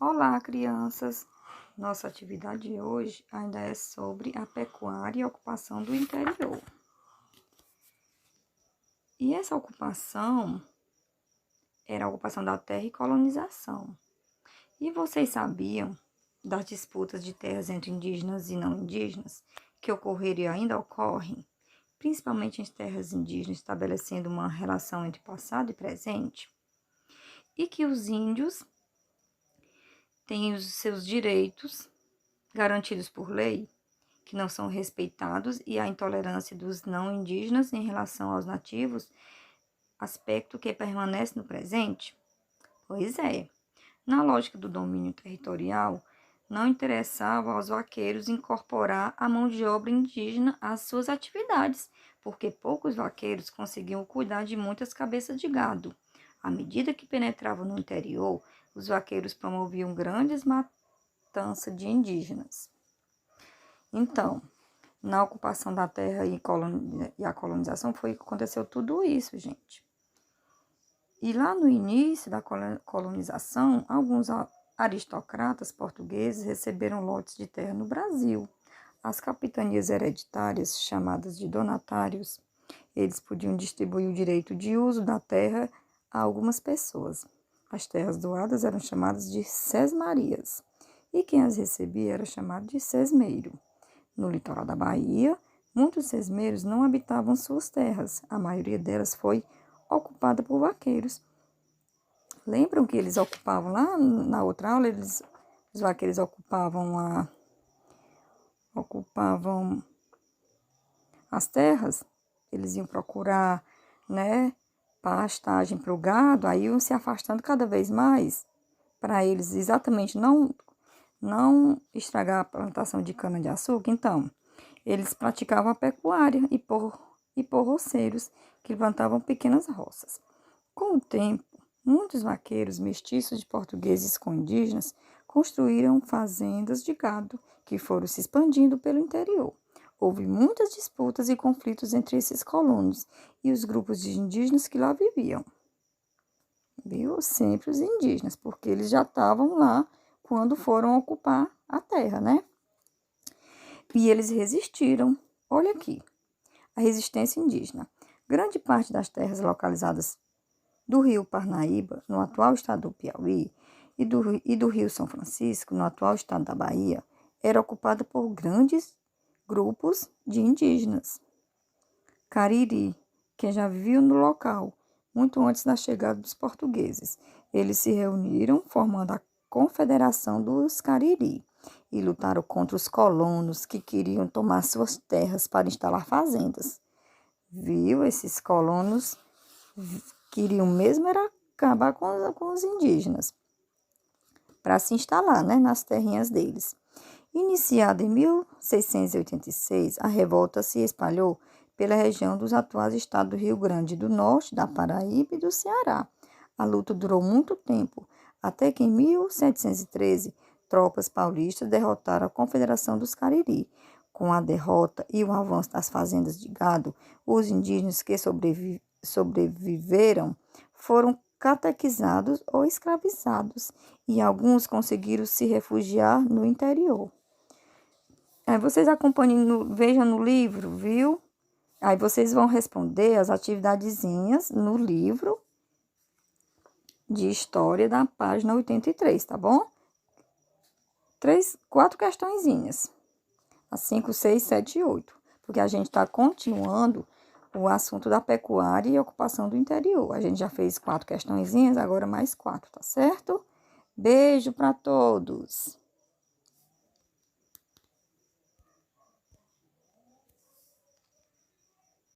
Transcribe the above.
Olá, crianças! Nossa atividade de hoje ainda é sobre a pecuária e a ocupação do interior. E essa ocupação era a ocupação da terra e colonização. E vocês sabiam das disputas de terras entre indígenas e não indígenas que ocorreram e ainda ocorrem, principalmente em terras indígenas, estabelecendo uma relação entre passado e presente? E que os índios têm os seus direitos garantidos por lei, que não são respeitados, e a intolerância dos não indígenas em relação aos nativos, aspecto que permanece no presente? Pois é, na lógica do domínio territorial, não interessava aos vaqueiros incorporar a mão de obra indígena às suas atividades, porque poucos vaqueiros conseguiam cuidar de muitas cabeças de gado. À medida que penetravam no interior, os vaqueiros promoviam grandes matanças de indígenas. Então, na ocupação da terra e a colonização foi que aconteceu tudo isso, gente. E lá no início da colonização, alguns aristocratas portugueses receberam lotes de terra no Brasil. As capitanias hereditárias, chamadas de donatários, eles podiam distribuir o direito de uso da terra a algumas pessoas. As terras doadas eram chamadas de sesmarias, e quem as recebia era chamado de sesmeiro. No litoral da Bahia, muitos sesmeiros não habitavam suas terras. A maioria delas foi ocupada por vaqueiros. Lembram que eles ocupavam lá na outra aula? Os vaqueiros ocupavam as terras. Eles iam procurar, pastagem para o gado, aí iam se afastando cada vez mais para eles exatamente não estragar a plantação de cana-de-açúcar. Então, eles praticavam a pecuária e por roceiros, que levantavam pequenas roças. Com o tempo, muitos vaqueiros mestiços de portugueses com indígenas construíram fazendas de gado, que foram se expandindo pelo interior. Houve muitas disputas e conflitos entre esses colonos e os grupos de indígenas que lá viviam. Viu? Sempre os indígenas, porque eles já estavam lá quando foram ocupar a terra, né? E eles resistiram. Olha aqui, a resistência indígena. Grande parte das terras localizadas do rio Parnaíba, no atual estado do Piauí, e do rio São Francisco, no atual estado da Bahia, era ocupada por grandes grupos de indígenas. Cariri, que já viviam no local, muito antes da chegada dos portugueses. Eles se reuniram, formando a Confederação dos Cariri, e lutaram contra os colonos que queriam tomar suas terras para instalar fazendas. Viu? Esses colonos queriam mesmo era acabar com os indígenas, para se instalar, nas terrinhas deles. Iniciada em 1686, a revolta se espalhou pela região dos atuais estados do Rio Grande do Norte, da Paraíba e do Ceará. A luta durou muito tempo, até que em 1713, tropas paulistas derrotaram a Confederação dos Cariri. Com a derrota e o avanço das fazendas de gado, os indígenas que sobreviveram foram catequizados ou escravizados, e alguns conseguiram se refugiar no interior. Vocês acompanhem, vejam no livro, viu? Aí vocês vão responder as atividadezinhas no livro de história da página 83, tá bom? 4 questõezinhas. As 5, 6, 7 e 8. Porque a gente está continuando o assunto da pecuária e ocupação do interior. A gente já fez 4 questõezinhas, agora mais 4, tá certo? Beijo para todos!